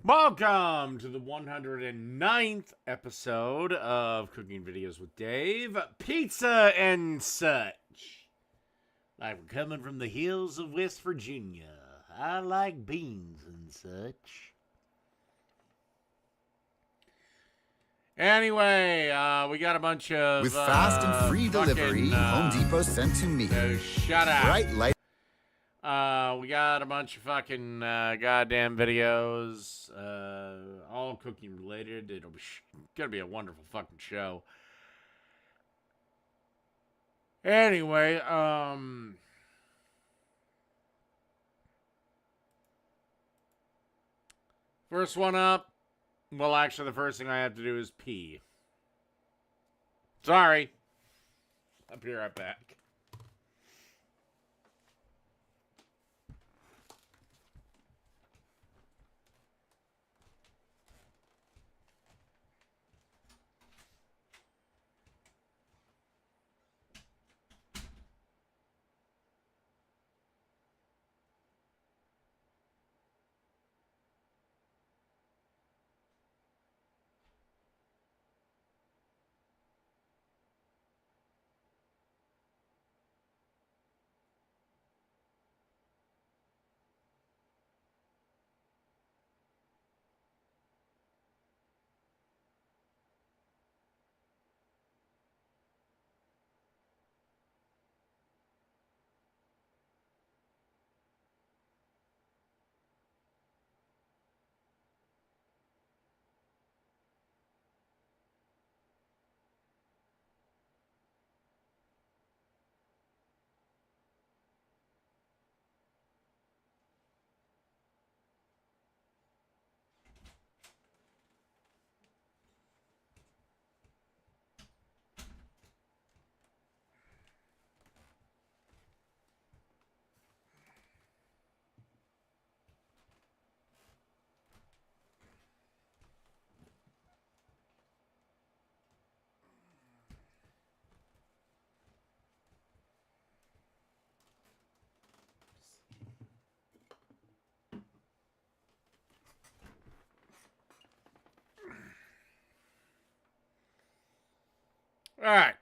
Welcome to the 109th episode of Cooking Videos with Dave. Pizza and such. Like we're coming from the hills of West Virginia. I like beans and such. Anyway, we got a bunch of With fast and free delivery, Home Depot sent to me. Shut up. Bright light. We got a bunch of fucking goddamn videos, all cooking related. It'll be gonna be a wonderful fucking show. Anyway, first one up. Well, actually, the first thing I have to do is pee. Sorry. I'll be right back. All right.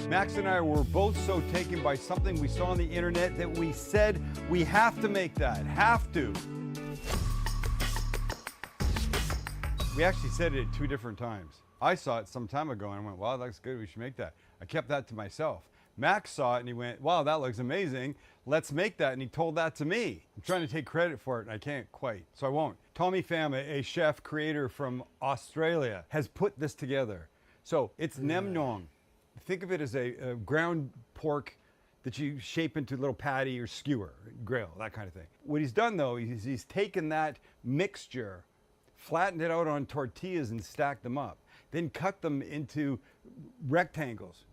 Max and I were both so taken by something we saw on the internet that we said we have to make that. Have to. We actually said it at 2 different times. I saw it some time ago and I went, wow, that looks good. We should make that. I kept that to myself. Max saw it and he went, wow, that looks amazing. Let's make that. And he told that to me. I'm trying to take credit for it and I can't quite, so I won't. Tommy Pham, a chef creator from Australia, has put this together. So it's nem nong. Think of it as a ground pork that you shape into little patty or skewer, grill, that kind of thing. What he's done though, is he's taken that mixture, flattened it out on tortillas and stacked them up. Then cut them into rectangles.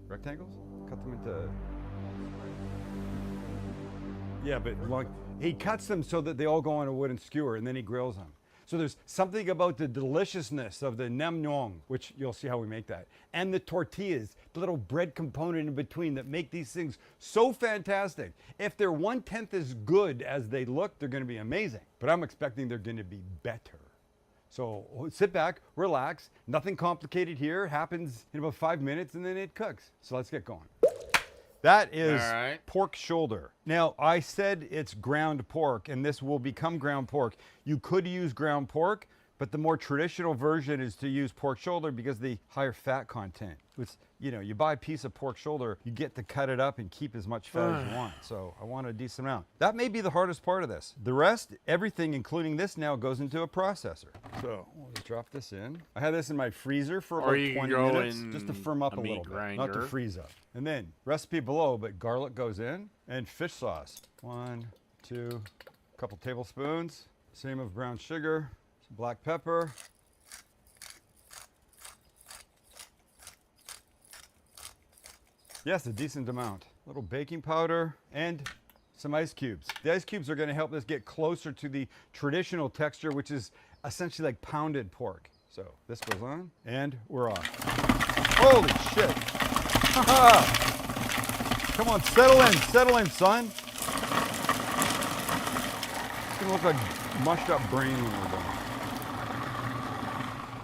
Rectangles? Cut them into... Yeah, but long, he cuts them so that they all go on a wooden skewer and then he grills them. So there's something about the deliciousness of the nem nong, which you'll see how we make that, and the tortillas, the little bread component in between that make these things so fantastic. If they're 1/10 as good as they look, they're gonna be amazing. But I'm expecting they're gonna be better. So sit back, relax, nothing complicated here, happens in about 5 minutes and then it cooks. So let's get going. That is pork shoulder. Now, I said it's ground pork, and this will become ground pork. You could use ground pork, but the more traditional version is to use pork shoulder because of the higher fat content. It's, you know, you buy a piece of pork shoulder, you get to cut it up and keep as much fat as you want. So I want a decent amount. That may be the hardest part of this. The rest, everything, including this now, goes into a processor. So we'll just drop this in. I had this in my freezer for about 20 minutes just to firm up a little bit, not to freeze up. And then recipe below, but garlic goes in and fish sauce. 1, 2, couple tablespoons. Same of brown sugar, some black pepper. Yes, a decent amount. A little baking powder and some ice cubes. The ice cubes are going to help this get closer to the traditional texture, which is essentially like pounded pork. So this goes on and we're off. Holy shit. Come on, settle in, son. It's gonna look like mushed up brain when we're done.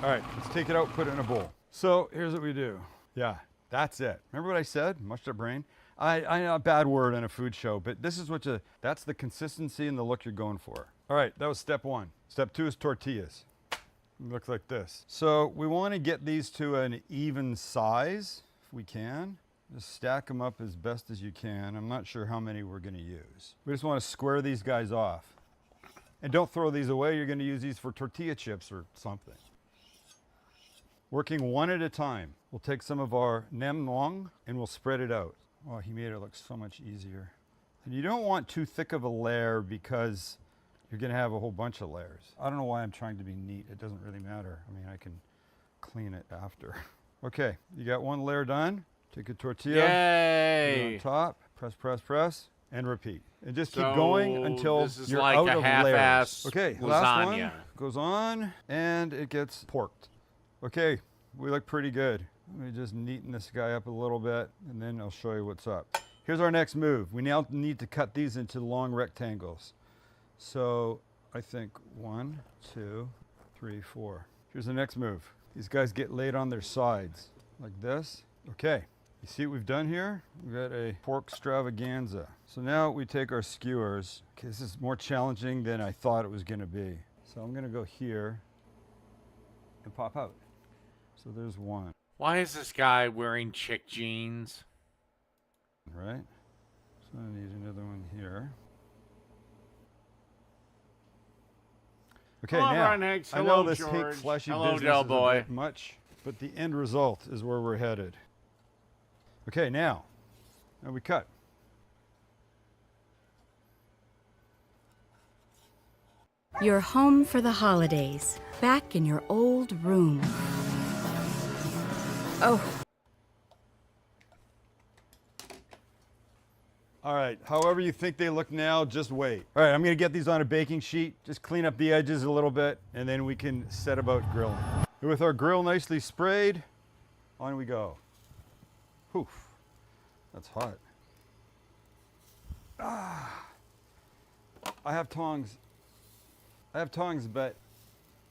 All right, let's take it out, put it in a bowl. So here's what we do. Yeah, that's it. Remember what I said? Mushed up brain. I know a bad word on a food show, but this is what that's the consistency and the look you're going for. All right, that was step 1. Step 2 is tortillas. It looks like this. So we want to get these to an even size, if we can. Just stack them up as best as you can. I'm not sure how many we're going to use. We just want to square these guys off. And don't throw these away. You're going to use these for tortilla chips or something. Working one at a time. We'll take some of our nem nuong and we'll spread it out. Oh, he made it look so much easier. And you don't want too thick of a layer because you're going to have a whole bunch of layers. I don't know why I'm trying to be neat. It doesn't really matter. I mean, I can clean it after. Okay, you got one layer done. Take a tortilla, put it on top, press, and repeat. And just keep going until this is you're like out a of half-ass layers. Okay, lasagna. last one goes on, and it gets porked. Okay, we look pretty good. Let me just neaten this guy up a little bit, and then I'll show you what's up. Here's our next move. We now need to cut these into long rectangles. So I think 1, 2, 3, 4. Here's the next move. These guys get laid on their sides like this. Okay. You see what we've done here? We've got a pork extravaganza. So now we take our skewers. Okay, this is more challenging than I thought it was gonna be. So I'm gonna go here and pop out. So there's one, Why is this guy wearing chick jeans? right? So I need another one here. Okay, Hello, now, Ron Hicks. I Hello, know this George. pink fleshy Hello, business Del is a Boy. bit much, but the end result is where we're headed. Okay, now we cut. You're home for the holidays, back in your old room. Oh, All right, however you think they look now, just wait. All right, I'm gonna get these on a baking sheet, just clean up the edges a little bit, and then we can set about grilling. And with our grill nicely sprayed, on we go. Whew, that's hot. I have tongs, but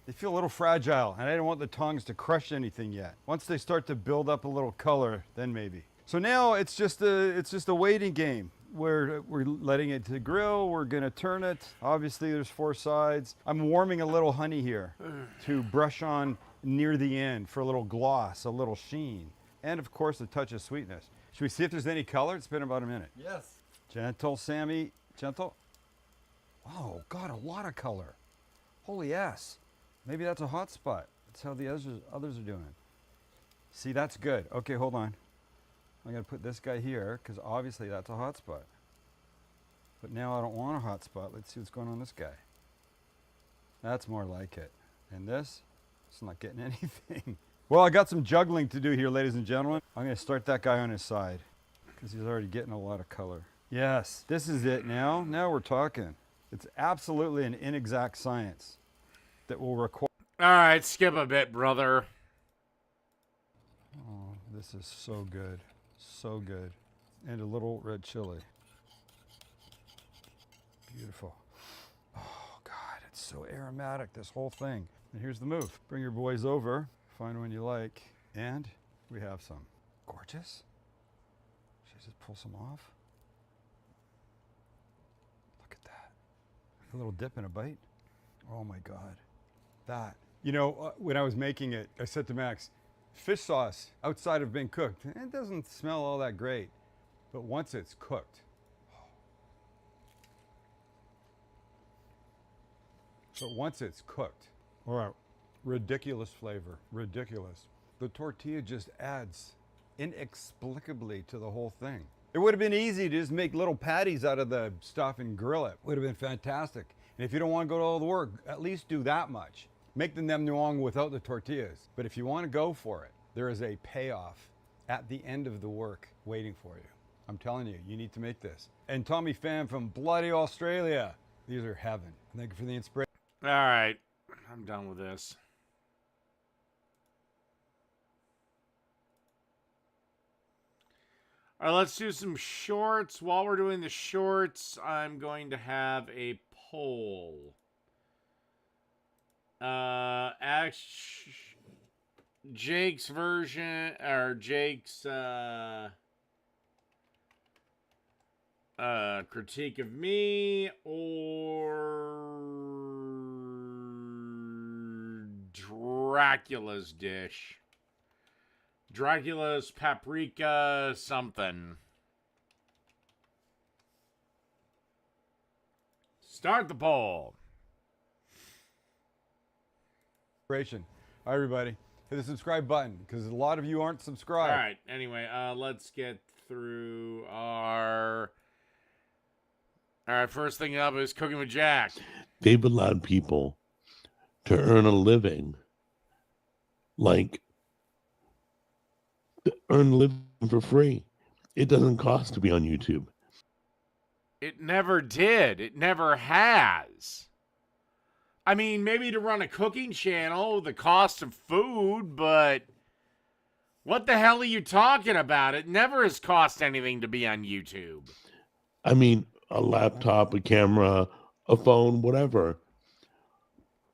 they feel a little fragile, and I don't want the tongs to crush anything yet. Once they start to build up a little color, then maybe. So now it's just a waiting game. We're letting it to grill. We're gonna turn it. Obviously, there's 4 sides. I'm warming a little honey here to brush on near the end for a little gloss, a little sheen, and of course a touch of sweetness. Should we see if there's any color? It's been about a minute. Yes. Gentle, Sammy, gentle. Oh, God, a lot of color. Holy yes. Maybe that's a hot spot. That's how the others are doing. See, that's good. Okay, hold on. I'm gonna put this guy here because obviously that's a hot spot. But now I don't want a hot spot. Let's see what's going on with this guy. That's more like it. And this, it's not getting anything. Well, I got some juggling to do here, ladies and gentlemen. I'm gonna start that guy on his side because he's already getting a lot of color. Yes, this is it now. Now we're talking. It's absolutely an inexact science that will require. All right, skip a bit, brother. Oh, this is so good. So good. And a little red chili. Beautiful. Oh, God, it's so aromatic, this whole thing. And here's the move. Bring your boys over, find one you like, and we have some. Gorgeous. Should I just pull some off? Look at that. A little dip and a bite. Oh, my God. That. You know, when I was making it, I said to Max, fish sauce outside of being cooked, it doesn't smell all that great, but once it's cooked, all right, ridiculous flavor, ridiculous. The tortilla just adds inexplicably to the whole thing. It would have been easy to just make little patties out of the stuff and grill it. Would have been fantastic. And if you don't want to go to all the work, at least do that much. Make the nem nuong without the tortillas. But if you want to go for it, there is a payoff at the end of the work waiting for you. I'm telling you, you need to make this. And Tommy Pham from bloody Australia. These are heaven. Thank you for the inspiration. All right, I'm done with this. All right, let's do some shorts. While we're doing the shorts, I'm going to have a poll. Jake's version, or Jake's critique of me, or Dracula's dish. Dracula's paprika something. Start the poll. All right, everybody. Hit the subscribe button because a lot of you aren't subscribed. All right. Anyway, let's get through our... All right, first thing up is Cooking with Jack. They've allowed people to earn a living, like to earn a living for free. It doesn't cost to be on YouTube. It never did. It never has. I mean, maybe to run a cooking channel, the cost of food, but what the hell are you talking about? It never has cost anything to be on YouTube. I mean, a laptop, a camera, a phone, whatever.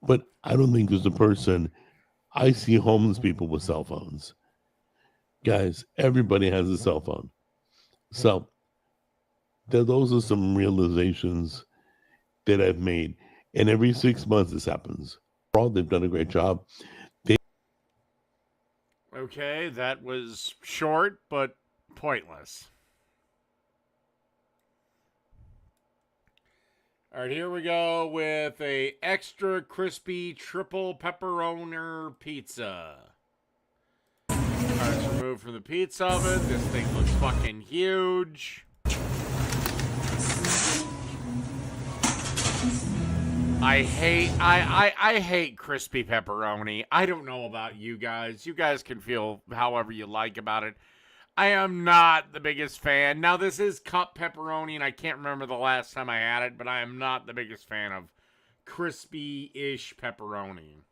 But I don't think there's a person. I see homeless people with cell phones. Guys, everybody has a cell phone. So those are some realizations that I've made. And every 6 months this happens. They've done a great job. Okay, that was short, but pointless. All right, here we go with a extra crispy triple pepperoni pizza. Parts removed from the pizza oven. This thing looks fucking huge. I hate crispy pepperoni. I don't know about you guys. You guys can feel however you like about it. I am not the biggest fan. Now, this is cup pepperoni, and I can't remember the last time I had it, but I am not the biggest fan of crispy-ish pepperoni.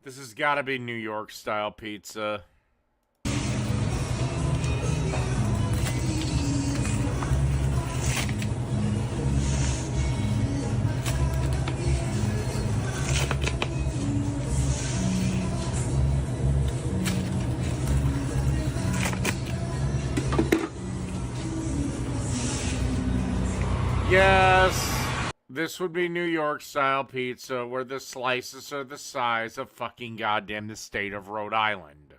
This has got to be New York style pizza. Yes. This would be New York style pizza where the slices are the size of fucking goddamn the state of Rhode Island.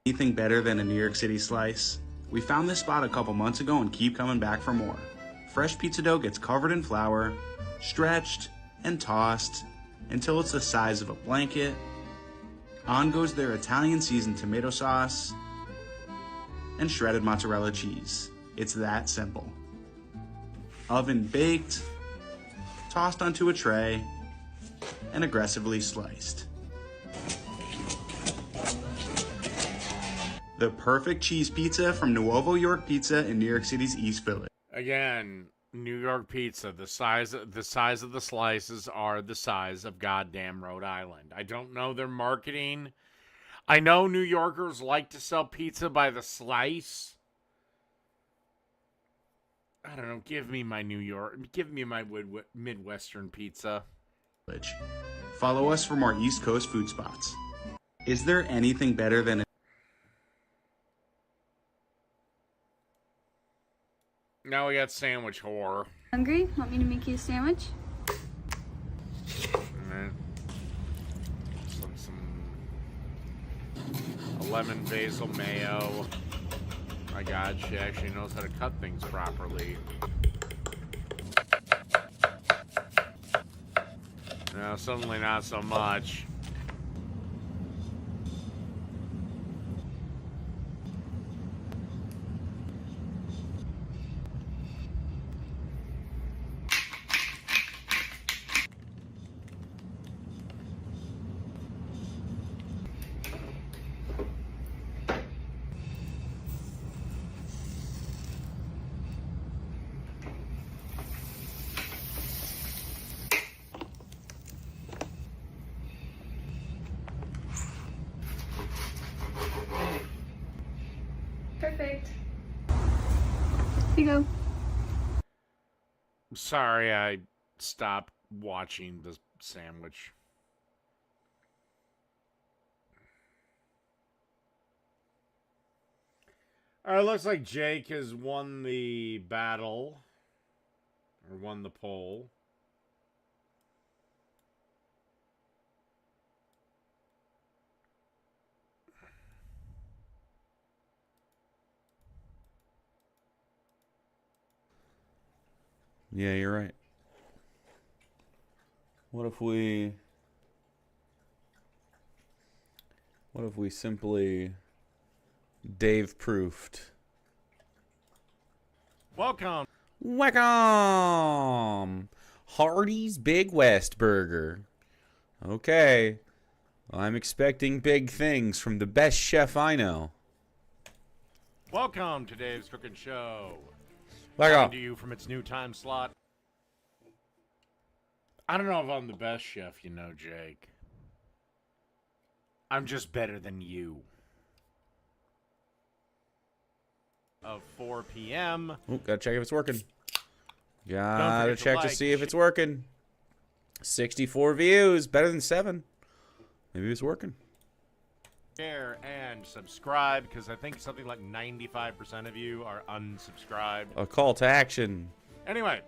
Anything better than a New York City slice? We found this spot a couple months ago and keep coming back for more. Fresh pizza dough gets covered in flour, stretched, and tossed until it's the size of a blanket. On goes their Italian seasoned tomato sauce and shredded mozzarella cheese. It's that simple. Oven baked, tossed onto a tray, and aggressively sliced. The perfect cheese pizza from Nuovo York Pizza in New York City's East Village. Again, New York pizza. The size of the slices are the size of goddamn Rhode Island. I don't know their marketing. I know New Yorkers like to sell pizza by the slice. I don't know. Give me my Midwestern pizza. Follow us for more East Coast food spots. Is there anything better than a Now we got sandwich horror. Hungry? Want me to make you a sandwich? Alright. A lemon basil mayo. My God, she actually knows how to cut things properly. No, suddenly not so much. Perfect. Here you go. Sorry, I stopped watching the sandwich. All right, looks like Jake has won the battle. Or won the poll. Yeah, you're right. What if we simply Dave proofed? Welcome. Welcome! Hardee's Big West Burger. Okay. I'm expecting big things from the best chef I know. Welcome to Dave's Cooking Show. Welcome. Coming to you from its new time slot. I don't know if I'm the best chef, you know, Jake. I'm just better than you. Of 4 p.m. Oh, gotta check if it's working. Don't Gotta forget to check to like, see if it's working. 64 views, better than 7. Maybe it's working. Share and subscribe, because I think something like 95% of you are unsubscribed. A call to action. Anyway,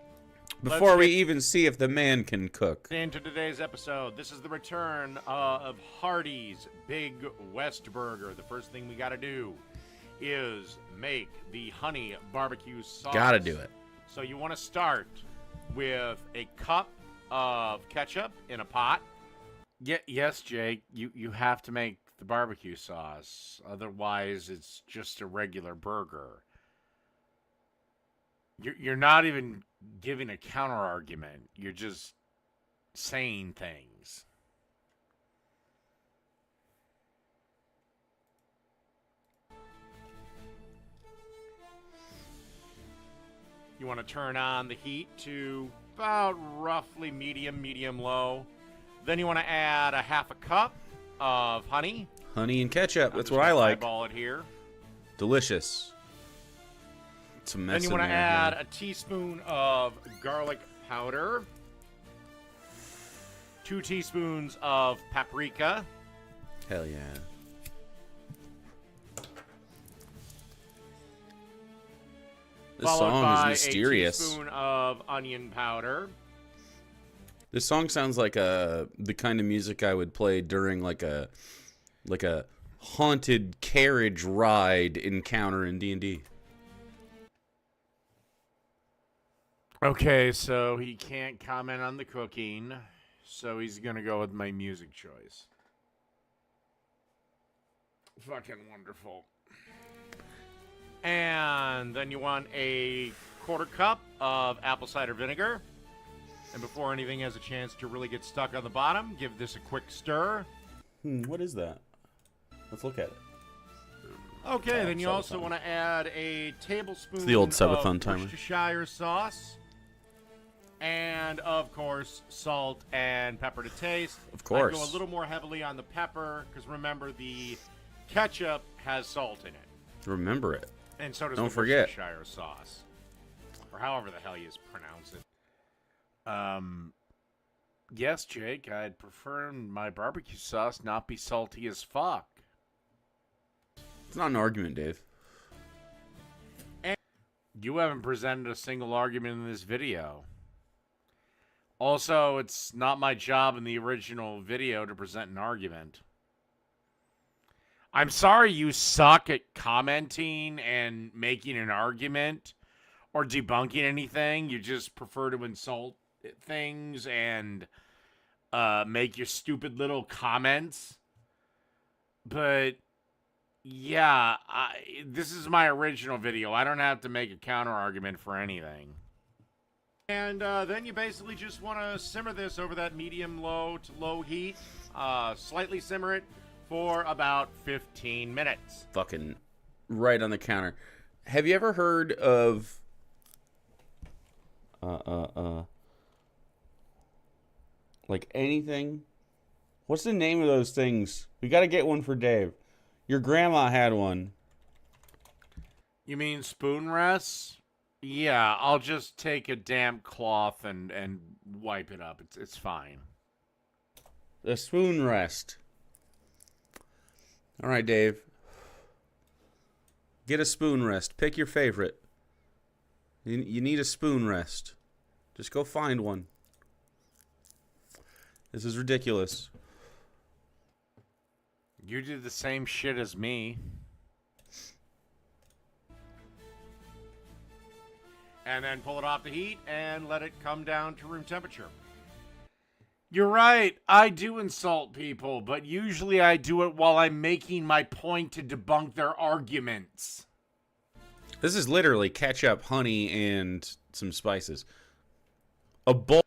Before we get even see if the man can cook. into today's episode. This is the return of Hardee's Big West Burger. The first thing we got to do is make the honey barbecue sauce. Gotta do it. So you want to start with a cup of ketchup in a pot. Yes, Jake, you have to make the barbecue sauce. Otherwise, it's just a regular burger. You're not even giving a counter argument. You're just saying things. You want to turn on the heat to about roughly medium low. Then you want to add a half a cup of honey. Honey and ketchup. I'm That's just what I gonna like. eyeball it here. Delicious. It's a mess Then you in want to there, add man. a teaspoon of garlic powder. 2 teaspoons of paprika. Hell yeah. This Followed song by is mysterious. a teaspoon of onion powder. This song sounds like the kind of music I would play during like a haunted carriage ride encounter in D&D. Okay, so he can't comment on the cooking, so he's gonna go with my music choice. Fucking wonderful. And then you want a quarter cup of apple cider vinegar. And before anything has a chance to really get stuck on the bottom, give this a quick stir. What is that? Let's look at it. Okay, then you Subathon. also want to add a tablespoon It's the old Subathon of timer. Worcestershire sauce. And, of course, salt and pepper to taste. Of course. I go a little more heavily on the pepper, because remember, the ketchup has salt in it. Remember it. And so does Don't the forget. Worcestershire sauce. Or however the hell you pronounce it. Yes, Jake, I'd prefer my barbecue sauce not be salty as fuck. It's not an argument, Dave. You haven't presented a single argument in this video. Also, it's not my job in the original video to present an argument. I'm sorry you suck at commenting and making an argument or debunking anything. You just prefer to insult things and make your stupid little comments. But yeah, this is my original video. I don't have to make a counter argument for anything. And then you basically just want to simmer this over that medium-low to low heat. Slightly simmer it for about 15 minutes. Fucking right on the counter. Have you ever heard of like anything? What's the name of those things? We got to get one for Dave. Your grandma had one. You mean spoon rests? Yeah, I'll just take a damp cloth and wipe it up. It's fine. The spoon rest. All right, Dave. Get a spoon rest. Pick your favorite. You need a spoon rest. Just go find one. This is ridiculous. You did the same shit as me. And then pull it off the heat and let it come down to room temperature. You're right. I do insult people, but usually I do it while I'm making my point to debunk their arguments. This is literally ketchup, honey, and some spices. A bowl.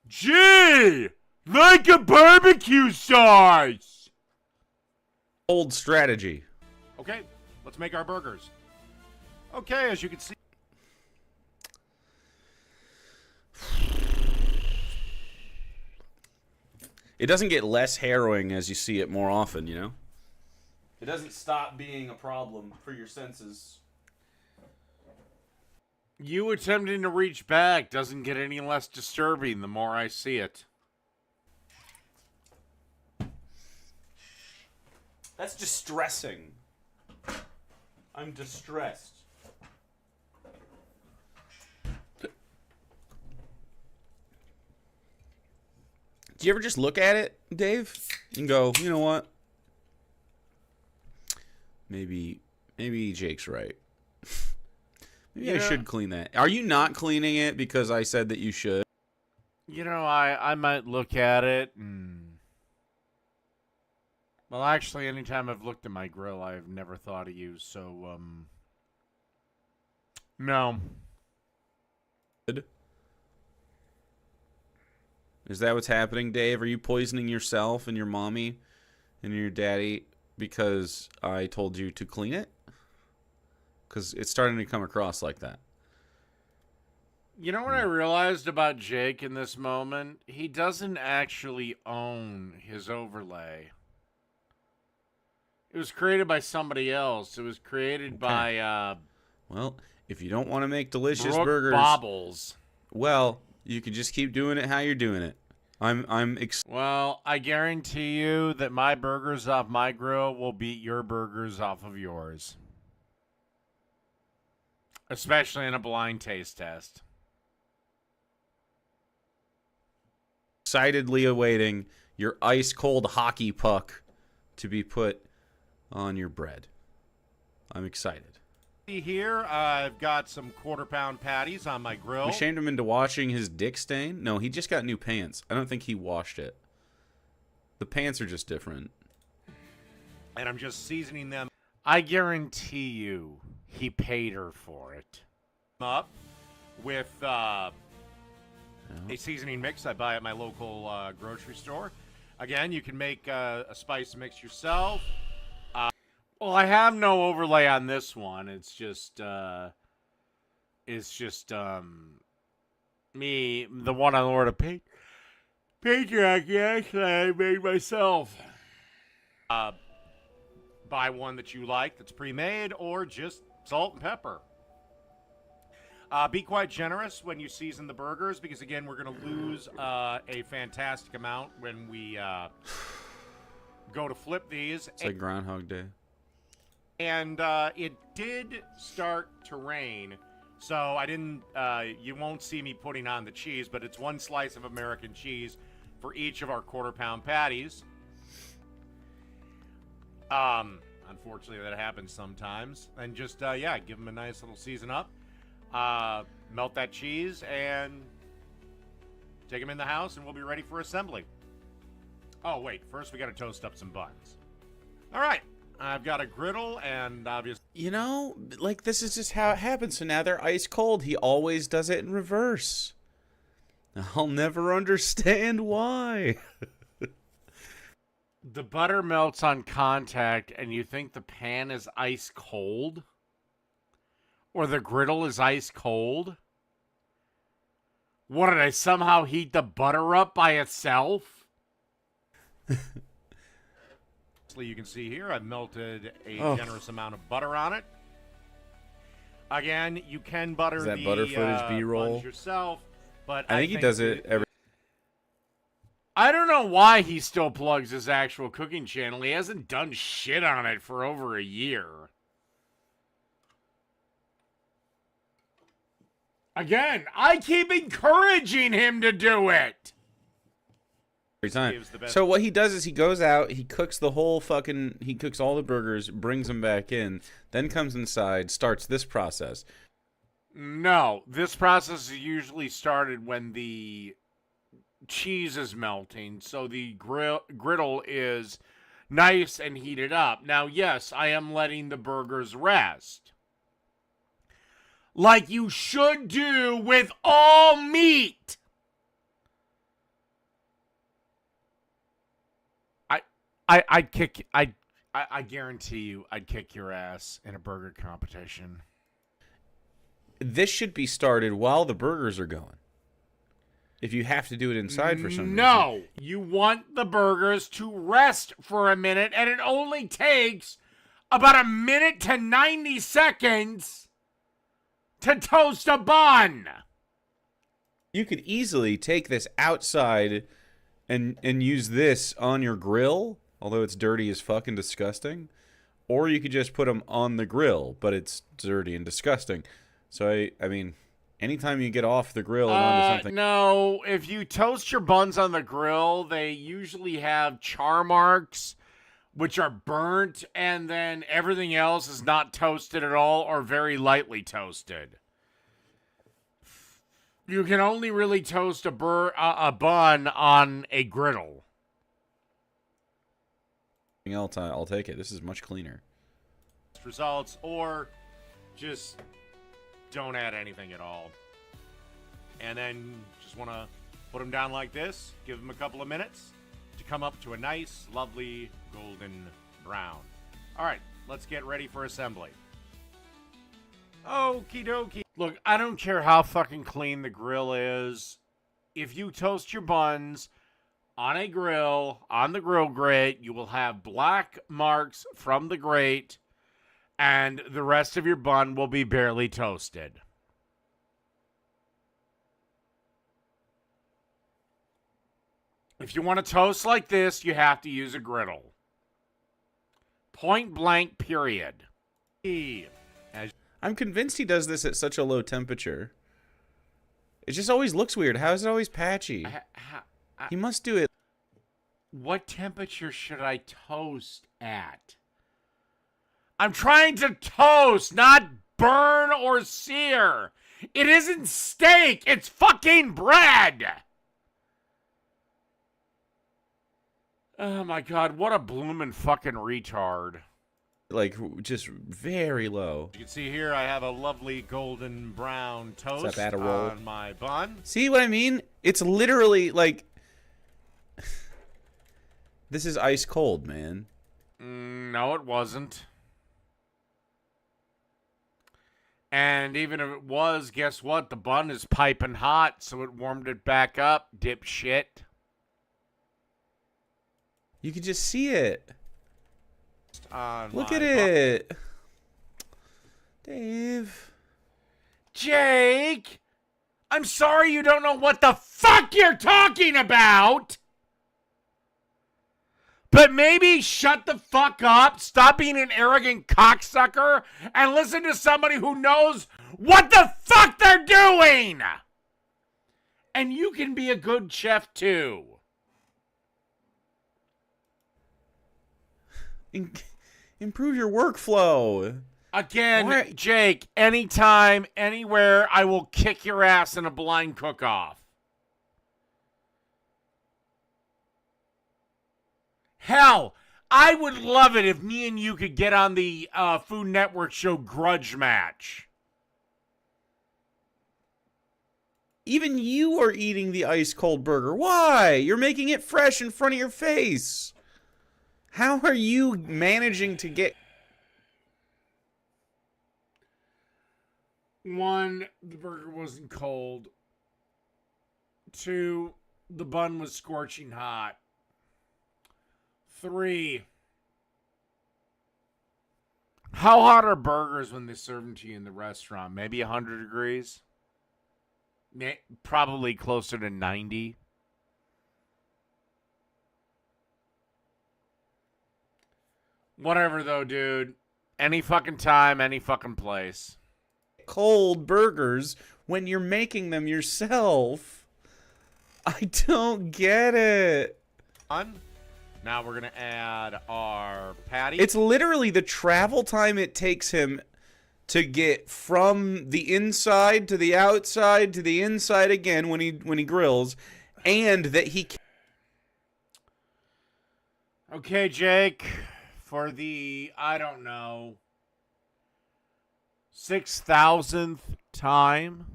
Gee! Like a barbecue sauce! Bold strategy. Okay, let's make our burgers. Okay, as you can see. It doesn't get less harrowing as you see it more often, you know? It doesn't stop being a problem for your senses. You attempting to reach back doesn't get any less disturbing the more I see it. That's distressing. I'm distressed. Do you ever just look at it, Dave, and go, you know what? Maybe Jake's right. Maybe I should clean that. Are you not cleaning it because I said that you should? You know, I might look at it and... Well, actually, anytime I've looked at my grill, I've never thought of you, so, no. Good. Is that what's happening, Dave? Are you poisoning yourself and your mommy and your daddy because I told you to clean it? Because it's starting to come across like that. You know what I realized about Jake in this moment? He doesn't actually own his overlay. It was created by somebody else. It was created by, Well, if you don't want to make delicious Brooke burgers... Bobbles. Well, you can just keep doing it how you're doing it. Well, I guarantee you that my burgers off my grill will beat your burgers off of yours. Especially in a blind taste test. excitedly awaiting your ice-cold hockey puck to be put on your bread. I'm excited. Here, I've got some quarter-pound patties on my grill. We shamed him into washing his dick stain? No, he just got new pants. I don't think he washed it. The pants are just different. And I'm just seasoning them. I guarantee you he paid her for it. Up with a seasoning mix I buy at my local grocery store. Again, you can make a spice mix yourself. Well, I have no overlay on this one. It's just me, the one on Lord of Patriarchy, actually, I made myself. Buy one that you like that's pre-made, or just salt and pepper. Be quite generous when you season the burgers, because, again, we're going to lose a fantastic amount when we go to flip these. It's like Groundhog Day. And it did start to rain, so I didn't, you won't see me putting on the cheese, but it's one slice of American cheese for each of our quarter-pound patties. Unfortunately, that happens sometimes. And just, yeah, give them a nice little season up. Melt that cheese and take them in the house, and we'll be ready for assembly. Oh, wait, first we got to toast up some buns. All right. I've got a griddle, and obviously... You know, like, this is just how it happens. So now they're ice cold. He always does it in reverse. I'll never understand why. The butter melts on contact, and you think the pan is ice cold? Or the griddle is ice cold? What, did I somehow heat the butter up by itself? You can see here I've melted a generous amount of butter on it. Again, you can butter Is that the butter footage B-roll? buns yourself, but I think he does it every. I don't know why he still plugs his actual cooking channel. He hasn't done shit on it for over a year. Again, I keep encouraging him to do it. Every time. So what he does is he goes out, he cooks the whole fucking, he cooks all the burgers, brings them back in, then comes inside, starts this process. No, this process is usually started when the cheese is melting, so the griddle is nice and heated up. Now, yes, I am letting the burgers rest, like you should do with all meat. I guarantee you I'd kick your ass in a burger competition. This should be started while the burgers are going. If you have to do it inside for some reason. No, you want the burgers to rest for a minute, and it only takes about a minute to 90 seconds to toast a bun. You could easily take this outside and use this on your grill, although it's dirty as fucking disgusting. Or you could just put them on the grill, but it's dirty and disgusting. So, I mean, anytime you get off the grill and onto something... No, if you toast your buns on the grill, they usually have char marks, which are burnt, and then everything else is not toasted at all or very lightly toasted. You can only really toast a bun on a griddle. Else, I'll take it. This is much cleaner. Results, or just don't add anything at all. And then just want to put them down like this, give them a couple of minutes to come up to a nice, lovely golden brown. All right, let's get ready for assembly. Okie dokie. Look, I don't care how fucking clean the grill is. If you toast your buns on a grill, on the grill grate, you will have black marks from the grate, and the rest of your bun will be barely toasted. If you want to toast like this, you have to use a griddle. Point blank, period. I'm convinced he does this at such a low temperature. It just always looks weird. How is it always patchy? He must do it. What temperature should I toast at? I'm trying to toast, not burn or sear. It isn't steak. It's fucking bread. Oh my God, what a bloomin' fucking retard. Like, just very low. You can see here I have a lovely golden brown toast on my bun. See what I mean? It's literally like... This is ice cold, man. No, it wasn't. And even if it was, guess what? The bun is piping hot, so it warmed it back up, dipshit. You can just see it. Look at bun. it. Dave. Jake! I'm sorry you don't know what the fuck you're talking about! But maybe shut the fuck up, stop being an arrogant cocksucker, and listen to somebody who knows what the fuck they're doing! And you can be a good chef too. Improve your workflow. Again, Jake, anytime, anywhere, I will kick your ass in a blind cook-off. Hell, I would love it if me and you could get on the Food Network show Grudge Match. Even you are eating the ice-cold burger. Why? You're making it fresh in front of your face. How are you managing to get... One, the burger wasn't cold. Two, the bun was scorching hot. 3, How hot are burgers when they serve them to you in the restaurant? Maybe 100 degrees? Probably closer to 90. Whatever, though, dude. Any fucking time, any fucking place. Cold burgers when you're making them yourself. I don't get it. Now we're going to add our patty. It's literally the travel time it takes him to get from the inside to the outside to the inside again when he grills, and that he Okay, Jake, for the, I don't know, 6,000th time,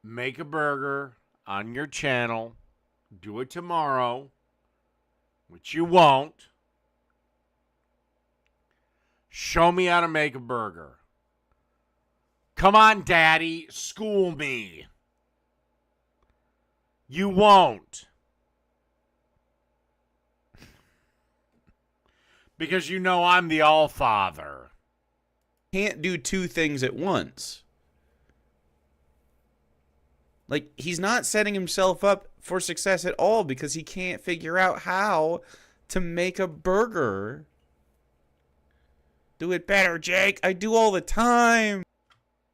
make a burger on your channel. Do it tomorrow, which you won't. Show me how to make a burger. Come on, Daddy, school me. You won't. Because you know I'm the All-Father. can't do two things at once. Like, he's not setting himself up for success at all because he can't figure out how to make a burger. Do it better, Jake. I do all the time.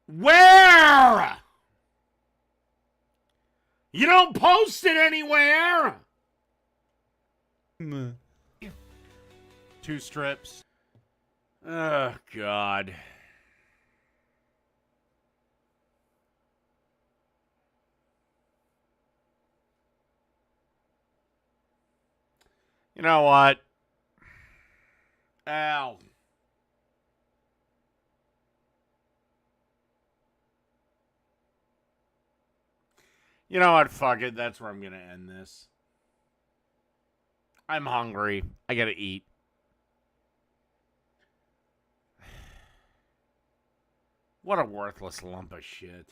Where? You don't post it anywhere. 2 strips. Oh, God. You know what? Ow. You know what? Fuck it. That's where I'm going to end this. I'm hungry. I got to eat. What a worthless lump of shit.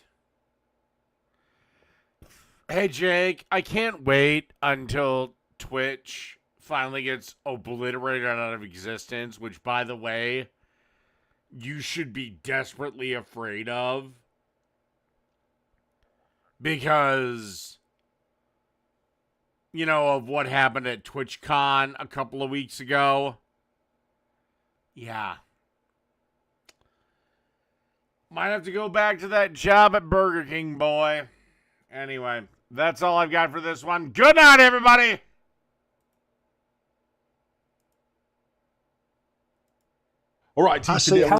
Hey, Jake, I can't wait until Twitch finally gets obliterated out of existence, which, by the way, you should be desperately afraid of. Because, you know, of what happened at TwitchCon a couple of weeks ago. Yeah. Might have to go back to that job at Burger King, boy. Anyway, that's all I've got for this one. Good night, everybody! All right, I see.